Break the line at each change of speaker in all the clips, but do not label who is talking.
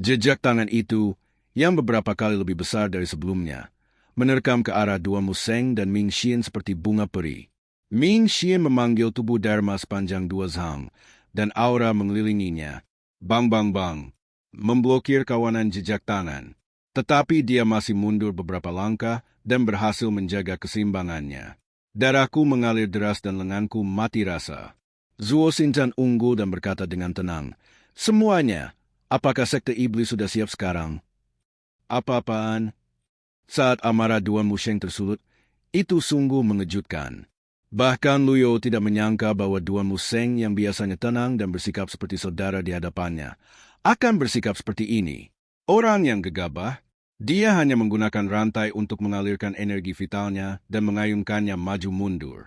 Jejak tangan itu, yang beberapa kali lebih besar dari sebelumnya, menerkam ke arah Duan Museng dan Ming Xian seperti bunga peri. Ming Xian memanggil tubuh Dharma sepanjang 2 zhang, dan aura mengelilinginya. Bang bang bang, memblokir kawanan jejak tangan. Tetapi dia masih mundur beberapa langkah dan berhasil menjaga keseimbangannya. Darahku mengalir deras dan lenganku mati rasa. Zuo Xinchen unggul dan berkata dengan tenang, "Semuanya, apakah sekte iblis sudah siap sekarang?" "Apa-apaan?" Saat amarah Duan Musheng tersulut, itu sungguh mengejutkan. Bahkan Luyo tidak menyangka bahwa Duan Museng yang biasanya tenang dan bersikap seperti saudara di hadapannya, akan bersikap seperti ini. Orang yang gegabah, dia hanya menggunakan rantai untuk mengalirkan energi vitalnya dan mengayunkannya maju mundur.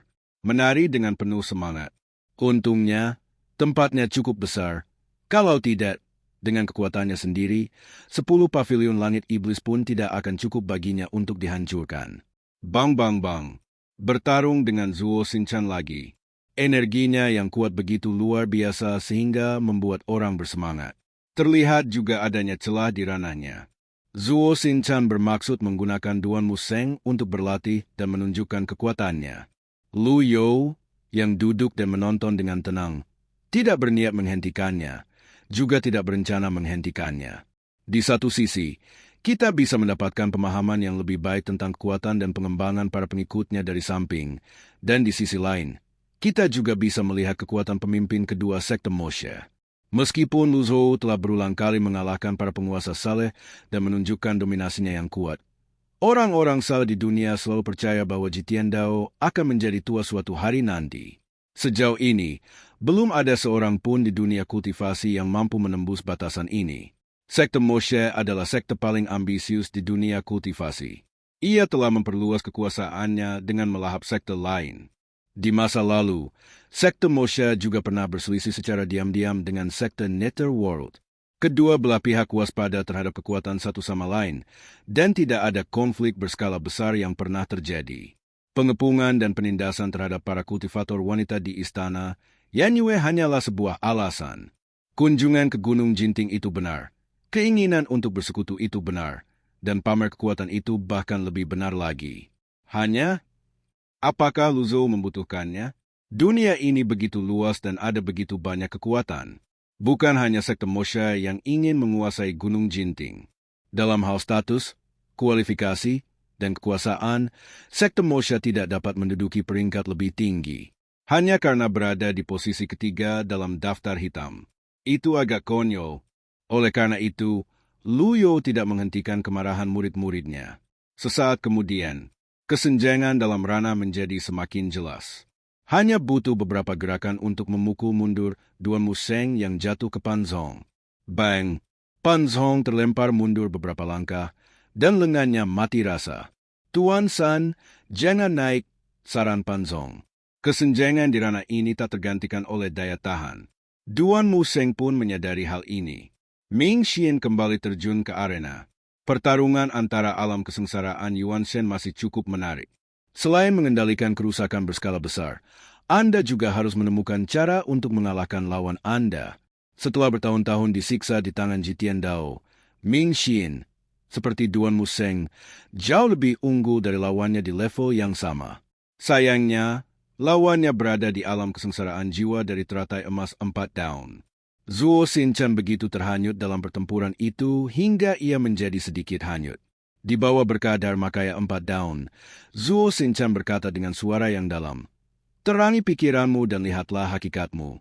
Menari dengan penuh semangat. Untungnya, tempatnya cukup besar. Kalau tidak, dengan kekuatannya sendiri, 10 pavilion langit iblis pun tidak akan cukup baginya untuk dihancurkan. Bang bang bang. Bertarung dengan Zuo Xinchen lagi. Energinya yang kuat begitu luar biasa sehingga membuat orang bersemangat. Terlihat juga adanya celah di ranahnya. Zuo Xinchen bermaksud menggunakan Duan Museng untuk berlatih dan menunjukkan kekuatannya. Lu You, yang duduk dan menonton dengan tenang, tidak berniat menghentikannya, juga tidak berencana menghentikannya. Di satu sisi, kita bisa mendapatkan pemahaman yang lebih baik tentang kekuatan dan pengembangan para pengikutnya dari samping, dan di sisi lain, kita juga bisa melihat kekuatan pemimpin kedua sekte Moshe. Meskipun Lu Zhou telah berulang kali mengalahkan para penguasa saleh dan menunjukkan dominasinya yang kuat, orang-orang saleh di dunia selalu percaya bahwa Jitian Dao akan menjadi tua suatu hari nanti. Sejauh ini, belum ada seorang pun di dunia kultivasi yang mampu menembus batasan ini. Sekte Moshe adalah sekte paling ambisius di dunia kultivasi. Ia telah memperluas kekuasaannya dengan melahap sekte lain. Di masa lalu, sekte Moshe juga pernah berselisih secara diam-diam dengan sekte Netherworld. Kedua belah pihak waspada terhadap kekuatan satu sama lain, dan tidak ada konflik berskala besar yang pernah terjadi. Pengepungan dan penindasan terhadap para kultivator wanita di istana Yanyue hanyalah sebuah alasan. Kunjungan ke Gunung Jinting itu benar, keinginan untuk bersekutu itu benar, dan pamer kekuatan itu bahkan lebih benar lagi. Hanya, apakah Lu Zhou membutuhkannya? Dunia ini begitu luas dan ada begitu banyak kekuatan. Bukan hanya sekte Moshe yang ingin menguasai Gunung Jinting. Dalam hal status, kualifikasi, dan kekuasaan, sekte Moshe tidak dapat menduduki peringkat lebih tinggi. Hanya karena berada di posisi ketiga dalam daftar hitam. Itu agak konyol. Oleh karena itu, Lu You tidak menghentikan kemarahan murid-muridnya. Sesaat kemudian, kesenjangan dalam ranah menjadi semakin jelas. Hanya butuh beberapa gerakan untuk memukul mundur Duan Museng yang jatuh ke Pan Zhong. Bang! Pan Zhong terlempar mundur beberapa langkah, dan lengannya mati rasa. "Tuan San, jangan naik," saran Pan Zhong. Kesenjangan di ranah ini tak tergantikan oleh daya tahan. Duan Museng pun menyadari hal ini. Ming Xian kembali terjun ke arena. Pertarungan antara alam kesengsaraan Yuan Shen masih cukup menarik. Selain mengendalikan kerusakan berskala besar, Anda juga harus menemukan cara untuk mengalahkan lawan Anda. Setelah bertahun-tahun disiksa di tangan Jitian Dao, Ming Xian, seperti Duan Museng, jauh lebih unggul dari lawannya di level yang sama. Sayangnya, lawannya berada di alam kesengsaraan jiwa dari teratai emas 4 daun. Zuo Xinchen begitu terhanyut dalam pertempuran itu hingga ia menjadi sedikit hanyut. Di bawah berkah Dharmakaya 4 daun, Zuo Xinchen berkata dengan suara yang dalam, "Terangi pikiranmu dan lihatlah hakikatmu."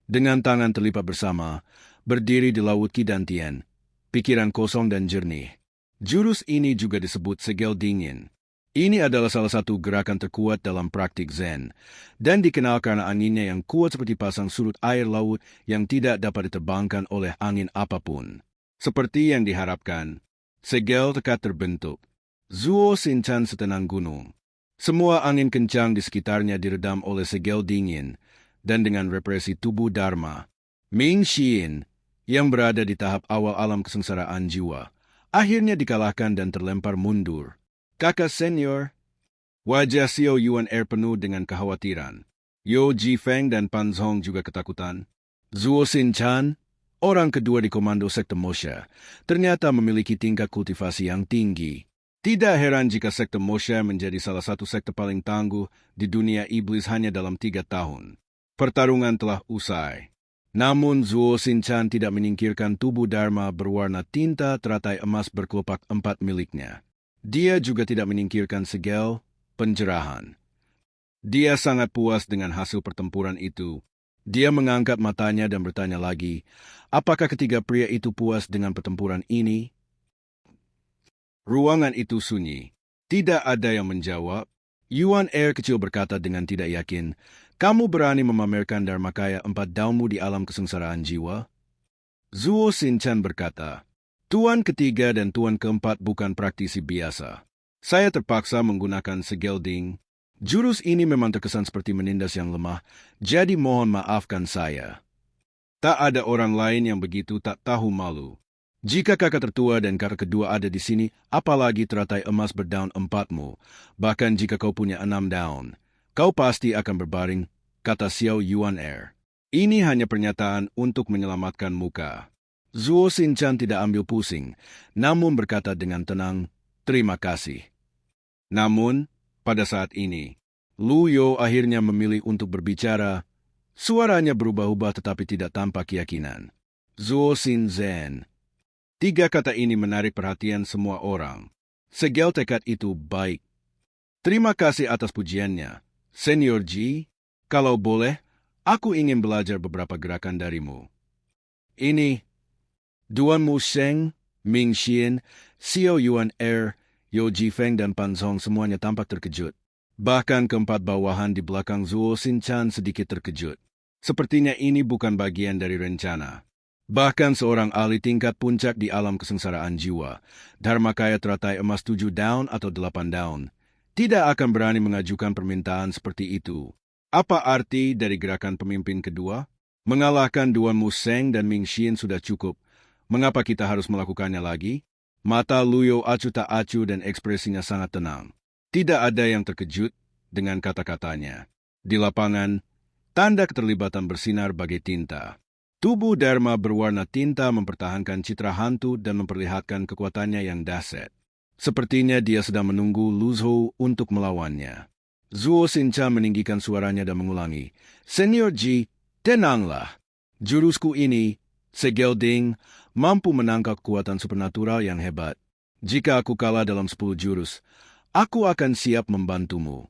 Dengan tangan terlipat bersama, berdiri di laut Qidantien, pikiran kosong dan jernih. Jurus ini juga disebut segel dingin. Ini adalah salah satu gerakan terkuat dalam praktik Zen, dan dikenal karena anginnya yang kuat seperti pasang surut air laut yang tidak dapat diterbangkan oleh angin apapun. Seperti yang diharapkan, segel tekad terbentuk. Zuo Xinchen setenang gunung. Semua angin kencang di sekitarnya diredam oleh segel dingin, dan dengan represi tubuh Dharma, Ming Xian, yang berada di tahap awal alam kesengsaraan jiwa, akhirnya dikalahkan dan terlempar mundur. "Kakak senior." Wajah Xiao Yuan penuh dengan kekhawatiran. Yo Jifeng dan Pan Zhong juga ketakutan. Zuo Xinchen, Orang kedua di komando sekte Moshe ternyata memiliki tingkat kultivasi yang tinggi. Tidak heran jika sekte Moshe menjadi salah satu sekte paling tangguh di dunia iblis hanya dalam 3 tahun. Pertarungan telah usai. Namun Zuo Shinchan tidak menyingkirkan tubuh Dharma berwarna tinta teratai emas berkelopak 4 miliknya. Dia juga tidak menyingkirkan segel penjerahan. Dia sangat puas dengan hasil pertempuran itu. Dia mengangkat matanya dan bertanya lagi, apakah ketiga pria itu puas dengan pertempuran ini? Ruangan itu sunyi. Tidak ada yang menjawab. Yuan Er kecil berkata dengan tidak yakin, kamu berani memamerkan dharmakaya 4 daunmu di alam kesengsaraan jiwa? Zuo Shinchan berkata, Tuan ketiga dan Tuan keempat bukan praktisi biasa. Saya terpaksa menggunakan segelding. Jurus ini memang terkesan seperti menindas yang lemah, jadi mohon maafkan saya. Tak ada orang lain yang begitu tak tahu malu. Jika kakak tertua dan kakak kedua ada di sini, apalagi teratai emas berdaun 4-mu, bahkan jika kau punya 6 daun, kau pasti akan berbaring, kata Xiao Yuan Er. Ini hanya pernyataan untuk menyelamatkan muka. Zuo Shinchan tidak ambil pusing, namun berkata dengan tenang, terima kasih. Namun, pada saat ini, Lu Yo akhirnya memilih untuk berbicara. Suaranya berubah-ubah tetapi tidak tanpa keyakinan. Zuo Shinzhen. 3 kata ini menarik perhatian semua orang. Segel tekad itu baik. Terima kasih atas pujiannya. Senior Ji, kalau boleh, aku ingin belajar beberapa gerakan darimu. Ini, Duan Mu Sheng, Ming Xian, Xiao Yuan Er, Yo Jifeng dan Pan Zhong semuanya tampak terkejut. Bahkan keempat bawahan di belakang Zuo Shinchan sedikit terkejut. Sepertinya ini bukan bagian dari rencana. Bahkan seorang ahli tingkat puncak di alam kesengsaraan jiwa, dharmakaya teratai emas 7 daun atau 8 daun, tidak akan berani mengajukan permintaan seperti itu. Apa arti dari gerakan pemimpin kedua? Mengalahkan Duan Mu Sheng dan Ming Xian sudah cukup. Mengapa kita harus melakukannya lagi? Mata Lu Yo acuh tak acuh dan ekspresinya sangat tenang. Tidak ada yang terkejut dengan kata-katanya. Di lapangan, tanda keterlibatan bersinar bagai tinta. Tubuh Dharma berwarna tinta mempertahankan citra hantu dan memperlihatkan kekuatannya yang dahsyat. Sepertinya dia sedang menunggu Lu Zhou untuk melawannya. Zuo Shinchan meninggikan suaranya dan mengulangi, Senior Ji, tenanglah. Jurusku ini, segelding, mampu menangkap kekuatan supernatural yang hebat. Jika aku kalah dalam 10 jurus, aku akan siap membantumu.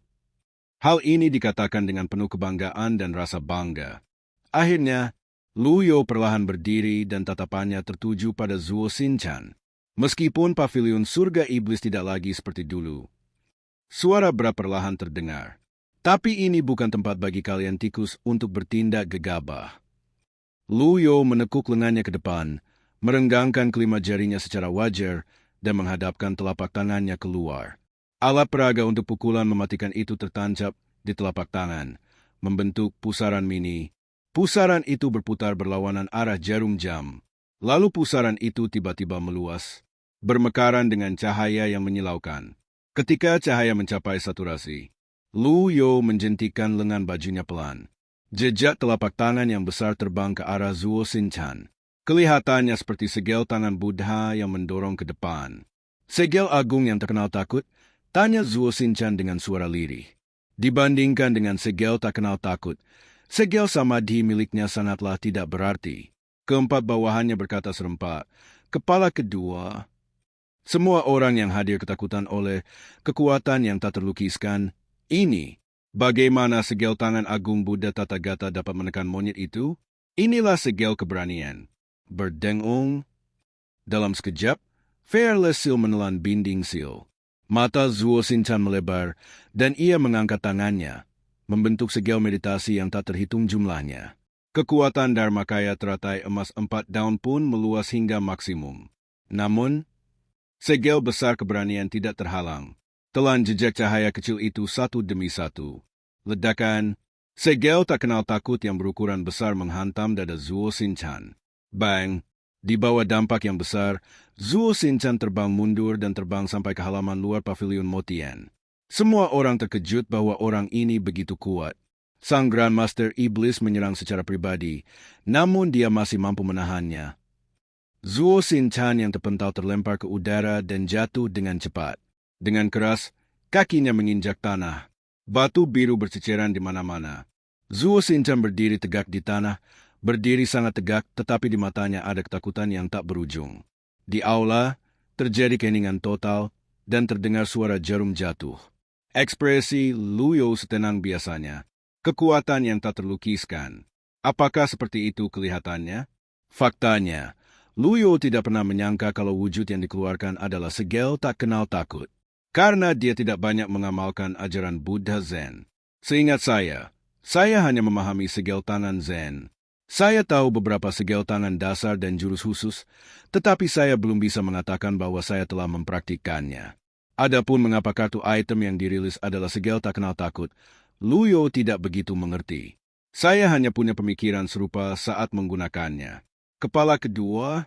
Hal ini dikatakan dengan penuh kebanggaan dan rasa bangga. Akhirnya, Lu Yo perlahan berdiri dan tatapannya tertuju pada Zuo Shinchan. Meskipun pavilion surga iblis tidak lagi seperti dulu. Suara berat perlahan terdengar. Tapi ini bukan tempat bagi kalian tikus untuk bertindak gegabah. Lu Yo menekuk lengannya ke depan, merenggangkan kelima jarinya secara wajar, dan menghadapkan telapak tangannya keluar. Alat peraga untuk pukulan mematikan itu tertancap di telapak tangan, membentuk pusaran mini. Pusaran itu berputar berlawanan arah jarum jam. Lalu pusaran itu tiba-tiba meluas, bermekaran dengan cahaya yang menyilaukan. Ketika cahaya mencapai saturasi, Lu Yo menjentikkan lengan bajunya pelan. Jejak telapak tangan yang besar terbang ke arah Zuo Shinchan. Kelihatannya seperti segel tangan Buddha yang mendorong ke depan. Segel agung yang terkenal takut, tanya Zuo Shinchan dengan suara lirih. Dibandingkan dengan segel tak kenal takut, segel samadhi miliknya sangatlah tidak berarti. Keempat bawahannya berkata serempak, kepala kedua. Semua orang yang hadir ketakutan oleh kekuatan yang tak terlukiskan. Ini, bagaimana segel tangan agung Buddha Tathagata dapat menekan monyet itu? Inilah segel keberanian. Berdengung. Dalam sekejap, Fearless Seal menelan Binding Seal. Mata Zuo Shinchan melebar, dan ia mengangkat tangannya, membentuk segel meditasi yang tak terhitung jumlahnya. Kekuatan dharmakaya teratai emas 4 daun pun meluas hingga maksimum. Namun, segel besar keberanian tidak terhalang. Telan jejak cahaya kecil itu satu demi satu. Ledakan, segel tak kenal takut yang berukuran besar menghantam dada Zuo Shinchan. Bang! Di bawah dampak yang besar, Zuo Shinchan terbang mundur dan terbang sampai ke halaman luar pavilion Motian. Semua orang terkejut bahwa orang ini begitu kuat. Sang Grandmaster Iblis menyerang secara pribadi, namun dia masih mampu menahannya. Zuo Xin-chan yang terpental terlempar ke udara dan jatuh dengan cepat. Dengan keras, kakinya menginjak tanah. Batu biru berceceran di mana-mana. Zuo Xin-chan berdiri tegak di tanah, berdiri sangat tegak tetapi di matanya ada ketakutan yang tak berujung. Di aula, terjadi keheningan total dan terdengar suara jarum jatuh. Ekspresi Luyo setenang biasanya. Kekuatan yang tak terlukiskan. Apakah seperti itu kelihatannya? Faktanya, Luyo tidak pernah menyangka kalau wujud yang dikeluarkan adalah segel tak kenal takut. Karena dia tidak banyak mengamalkan ajaran Buddha Zen. Seingat saya hanya memahami segel tangan Zen. Saya tahu beberapa segel tangan dasar dan jurus khusus, tetapi saya belum bisa mengatakan bahwa saya telah mempraktikkannya. Adapun mengapa kartu item yang dirilis adalah segel tak kenal takut, Luyo tidak begitu mengerti. Saya hanya punya pemikiran serupa saat menggunakannya. Kepala kedua,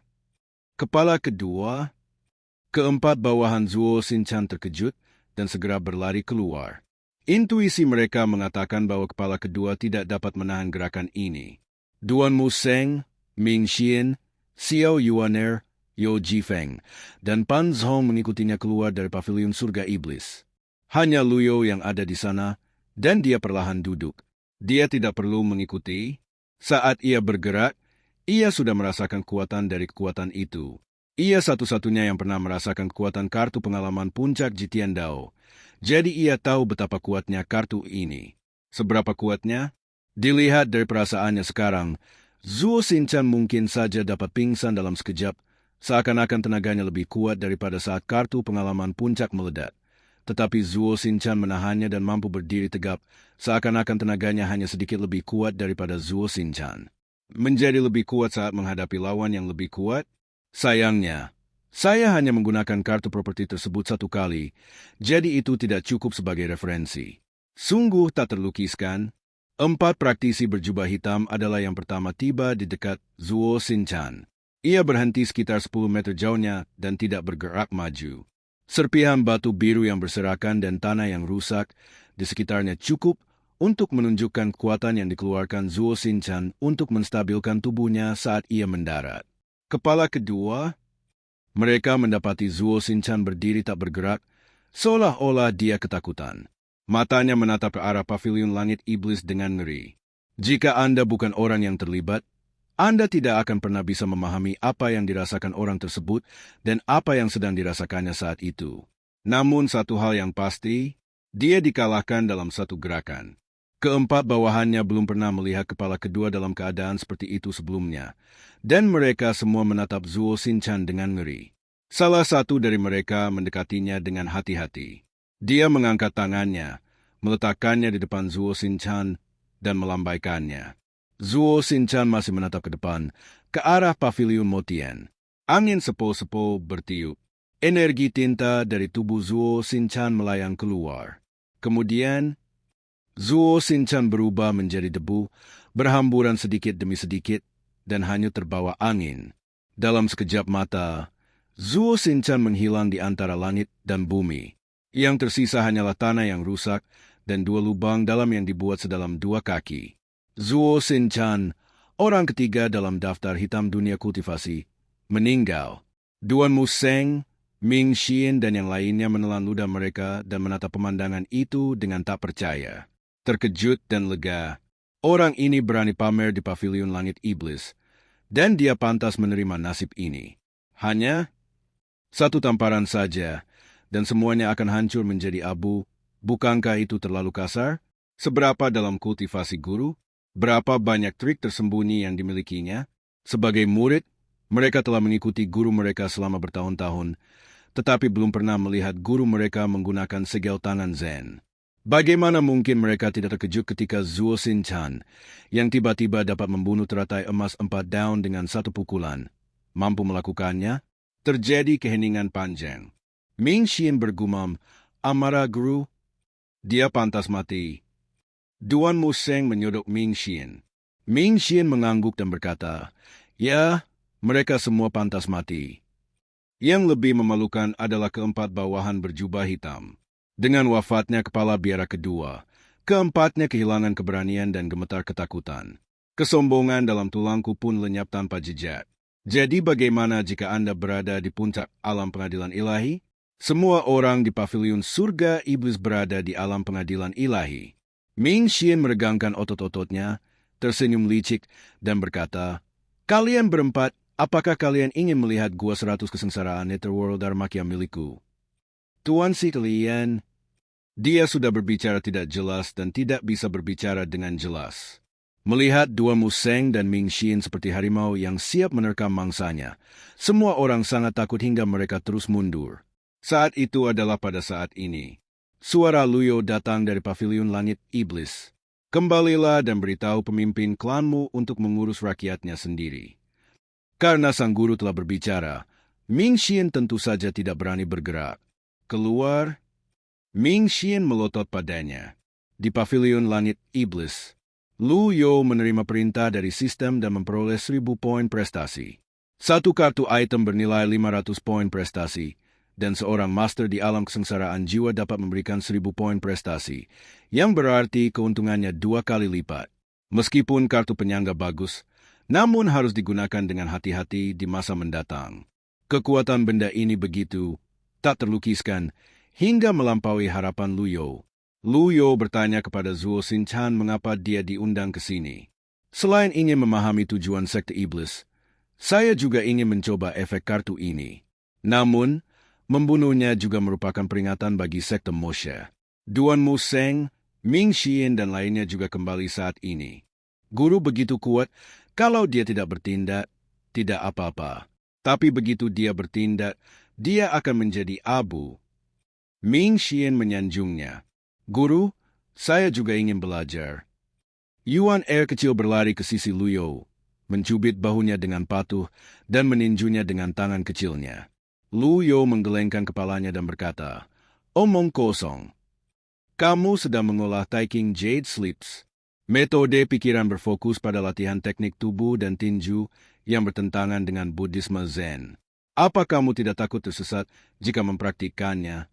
keempat bawahan Zuo Xin-chan terkejut dan segera berlari keluar. Intuisi mereka mengatakan bahwa kepala kedua tidak dapat menahan gerakan ini. Duan Museng, Ming Xian, Xiao Yuaner, Yo Jifeng, dan Pan Zhong mengikutinya keluar dari pavilion surga iblis. Hanya Luyo yang ada di sana, dan dia perlahan duduk. Dia tidak perlu mengikuti. Saat ia bergerak, ia sudah merasakan kekuatan dari kekuatan itu. Ia satu-satunya yang pernah merasakan kekuatan kartu pengalaman puncak Jitian Dao. Jadi ia tahu betapa kuatnya kartu ini. Seberapa kuatnya? Dilihat dari perasaannya sekarang, Zuo Xin-chan mungkin saja dapat pingsan dalam sekejap, seakan-akan tenaganya lebih kuat daripada saat kartu pengalaman puncak meledak. Tetapi Zuo Xin-chan menahannya dan mampu berdiri tegap, seakan-akan tenaganya hanya sedikit lebih kuat daripada Zuo Xin-chan. Menjadi lebih kuat saat menghadapi lawan yang lebih kuat? Sayangnya, saya hanya menggunakan kartu properti tersebut satu kali, jadi itu tidak cukup sebagai referensi. Sungguh tak terlukiskan. 4 praktisi berjubah hitam adalah yang pertama tiba di dekat Zuo Xin-chan. Ia berhenti sekitar 10 meter jauhnya dan tidak bergerak maju. Serpihan batu biru yang berserakan dan tanah yang rusak di sekitarnya cukup untuk menunjukkan kekuatan yang dikeluarkan Zuo Xin-chan untuk menstabilkan tubuhnya saat ia mendarat. Kepala kedua, mereka mendapati Zuo Xin-chan berdiri tak bergerak, seolah-olah dia ketakutan. Matanya menatap ke arah pavilion langit iblis dengan ngeri. Jika Anda bukan orang yang terlibat, Anda tidak akan pernah bisa memahami apa yang dirasakan orang tersebut dan apa yang sedang dirasakannya saat itu. Namun satu hal yang pasti, dia dikalahkan dalam satu gerakan. Keempat bawahannya belum pernah melihat kepala kedua dalam keadaan seperti itu sebelumnya, dan mereka semua menatap Zuo Xin-chan dengan ngeri. Salah satu dari mereka mendekatinya dengan hati-hati. Dia mengangkat tangannya, meletakkannya di depan Zuo Xin-chan, dan melambaikannya. Zuo Xin-chan masih menatap ke depan, ke arah pavilion Motian. Angin sepo-sepo bertiup. Energi tinta dari tubuh Zuo Xin-chan melayang keluar. Kemudian, Zuo Xin-chan berubah menjadi debu, berhamburan sedikit demi sedikit, dan hanyut terbawa angin. Dalam sekejap mata, Zuo Xin-chan menghilang di antara langit dan bumi. Yang tersisa hanyalah tanah yang rusak dan 2 lubang dalam yang dibuat sedalam 2 kaki. Zuo Xin-chan, orang ketiga dalam daftar hitam dunia kultivasi, meninggal. Duan Museng, Ming Xian dan yang lainnya menelan ludah mereka dan menatap pemandangan itu dengan tak percaya. Terkejut dan lega, orang ini berani pamer di pavilion langit iblis, dan dia pantas menerima nasib ini. Hanya 1 tamparan saja, dan semuanya akan hancur menjadi abu. Bukankah itu terlalu kasar? Seberapa dalam kultivasi guru? Berapa banyak trik tersembunyi yang dimilikinya? Sebagai murid, mereka telah mengikuti guru mereka selama bertahun-tahun, tetapi belum pernah melihat guru mereka menggunakan segel tangan Zen. Bagaimana mungkin mereka tidak terkejut ketika Zuo Xin-chan, yang tiba-tiba dapat membunuh teratai emas 4 daun dengan 1 pukulan, mampu melakukannya? Terjadi keheningan panjang. Ming Xian bergumam, "Amarah guru, dia pantas mati." Duan Museng menyodok Ming Xian. Ming Xian mengangguk dan berkata, "Ya, mereka semua pantas mati." Yang lebih memalukan adalah keempat bawahan berjubah hitam. Dengan wafatnya kepala biara kedua, Keempatnya kehilangan keberanian dan gemetar ketakutan. Kesombongan dalam tulangku pun lenyap tanpa jejak. Jadi bagaimana jika Anda berada di puncak alam pengadilan ilahi? Semua orang di pavilion surga iblis berada di alam pengadilan ilahi. Ming Xian meregangkan otot-ototnya, tersenyum licik, dan berkata, "Kalian berempat, apakah kalian ingin melihat gua 100 kesengsaraan Netherworld Dharmakya milikku?" Tuan si kalian, dia sudah berbicara tidak jelas dan tidak bisa berbicara dengan jelas. Melihat dua Museng dan Ming Xian seperti harimau yang siap menerkam mangsanya, semua orang sangat takut hingga mereka terus mundur. Saat itu adalah pada saat ini. Suara Luyo datang dari pavilion langit iblis. Kembalilah dan beritahu pemimpin klanmu untuk mengurus rakyatnya sendiri. Karena sang guru telah berbicara, Ming Xian tentu saja tidak berani bergerak. Keluar, Ming Xian melotot padanya. Di pavilion langit iblis, Lu Yo menerima perintah dari sistem dan memperoleh 1000 poin prestasi. Satu kartu item bernilai 500 poin prestasi, dan seorang master di alam kesengsaraan jiwa dapat memberikan 1000 poin prestasi, yang berarti keuntungannya 2 kali lipat. Meskipun kartu penyangga bagus, namun harus digunakan dengan hati-hati di masa mendatang. Kekuatan benda ini begitu tak terlukiskan hingga melampaui harapan Lu Yo. Lu Yo bertanya kepada Zuo Xin-chan mengapa dia diundang ke sini. Selain ingin memahami tujuan sekte iblis, saya juga ingin mencoba efek kartu ini. Namun, membunuhnya juga merupakan peringatan bagi sekte Moshe. Duan Museng, Ming Xian dan lainnya juga kembali saat ini. Guru begitu kuat, kalau dia tidak bertindak, tidak apa-apa. Tapi begitu dia bertindak, dia akan menjadi abu. Ming Xian menyanjungnya. Guru, saya juga ingin belajar. Yuan Er kecil berlari ke sisi Lu Yo, mencubit bahunya dengan patuh dan meninjunya dengan tangan kecilnya. Lu Yo menggelengkan kepalanya dan berkata, "Omong kosong. Kamu sedang mengolah Taiking Jade Sleeps. Metode pikiran berfokus pada latihan teknik tubuh dan tinju yang bertentangan dengan Buddhisme Zen. Apa kamu tidak takut tersesat jika mempraktikkannya?"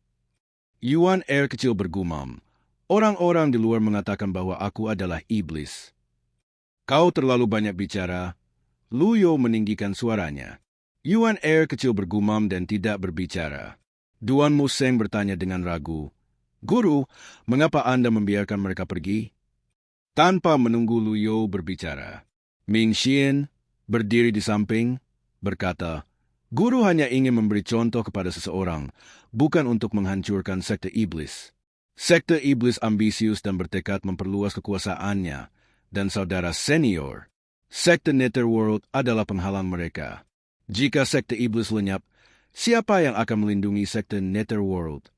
Yuan Er kecil bergumam, "Orang-orang di luar mengatakan bahwa aku adalah iblis." "Kau terlalu banyak bicara." Lu Yo meninggikan suaranya. Yuan Er kecil bergumam dan tidak berbicara. Duan Museng bertanya dengan ragu, "Guru, mengapa Anda membiarkan mereka pergi?" Tanpa menunggu Lu Yo berbicara, Ming Xian berdiri di samping, berkata, "Guru hanya ingin memberi contoh kepada seseorang, bukan untuk menghancurkan sekte iblis. Sekte iblis ambisius dan bertekad memperluas kekuasaannya, dan saudara senior, sekte Netherworld adalah penghalang mereka. Jika sekte iblis lenyap, siapa yang akan melindungi sekte Netherworld?"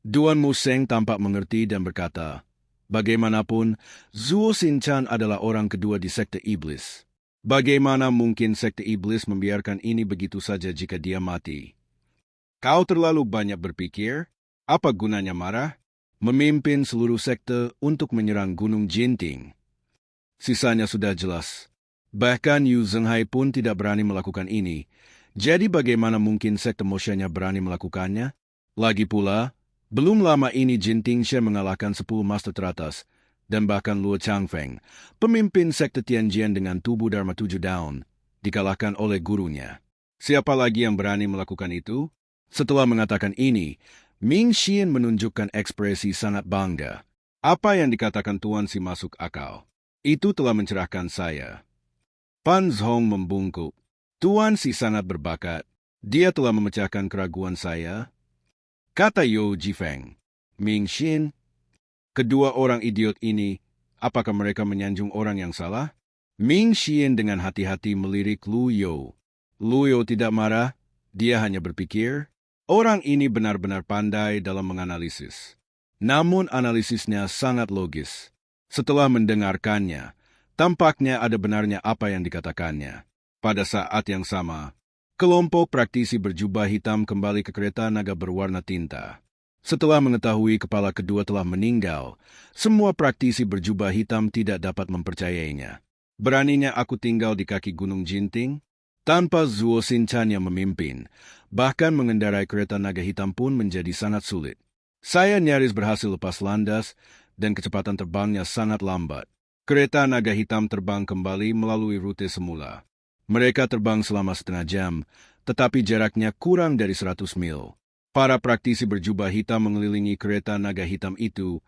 Duan Museng tampak mengerti dan berkata, "Bagaimanapun, Zuo Xin-chan adalah orang kedua di sekte iblis. Bagaimana mungkin sekte iblis membiarkan ini begitu saja jika dia mati? Kau terlalu banyak berpikir? Apa gunanya marah? Memimpin seluruh sekte untuk menyerang Gunung Jinting. Sisanya sudah jelas. Bahkan Yu Zhenghai pun tidak berani melakukan ini. Jadi bagaimana mungkin sekte Moshe-nya berani melakukannya? Lagi pula, belum lama ini Jinting She mengalahkan 10 master teratas, dan bahkan Luo Changfeng, pemimpin sekte Tianjian dengan tubuh Dharma 7 daun, dikalahkan oleh gurunya. Siapa lagi yang berani melakukan itu? Setelah mengatakan ini, Ming Xian menunjukkan ekspresi sangat bangga. Apa yang dikatakan Tuan Si masuk akal. Itu telah mencerahkan saya. Pan Zhong membungkuk. Tuan Si sangat berbakat. Dia telah memecahkan keraguan saya. Kata Yo Jifeng. Ming Xian, kedua orang idiot ini, apakah mereka menyanjung orang yang salah? Ming Xian dengan hati-hati melirik Lu Yo. Lu Yo tidak marah, dia hanya berpikir, orang ini benar-benar pandai dalam menganalisis. Namun analisisnya sangat logis. Setelah mendengarkannya, tampaknya ada benarnya apa yang dikatakannya. Pada saat yang sama, kelompok praktisi berjubah hitam kembali ke kereta naga berwarna tinta. Setelah mengetahui kepala kedua telah meninggal, semua praktisi berjubah hitam tidak dapat mempercayainya. Beraninya aku tinggal di kaki Gunung Jinting? Tanpa Zuo Xin-chan yang memimpin, bahkan mengendarai kereta naga hitam pun menjadi sangat sulit. Saya nyaris berhasil lepas landas, dan kecepatan terbangnya sangat lambat. Kereta naga hitam terbang kembali melalui rute semula. Mereka terbang selama setengah jam, tetapi jaraknya kurang dari 100 mil. Para praktisi berjubah hitam mengelilingi kereta naga hitam itu,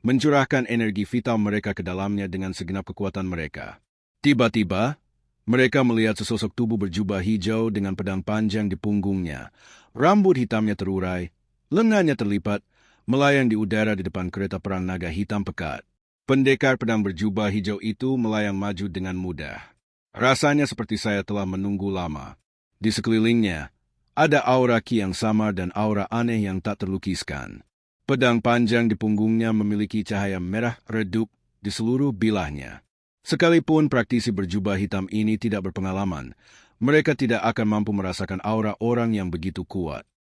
mencurahkan energi vital mereka ke dalamnya dengan segenap kekuatan mereka. Tiba-tiba, mereka melihat sesosok tubuh berjubah hijau dengan pedang panjang di punggungnya. Rambut hitamnya terurai, lengannya terlipat, melayang di udara di depan kereta perang naga hitam pekat. Pendekar pedang berjubah hijau itu melayang maju dengan mudah. Rasanya seperti saya telah menunggu lama. Di sekelilingnya, ada aura ki yang samar dan aura aneh yang tak terlukiskan. Pedang panjang di punggungnya memiliki cahaya merah redup di seluruh bilahnya. Sekalipun praktisi berjubah hitam ini tidak berpengalaman, mereka tidak akan mampu merasakan aura orang yang begitu kuat.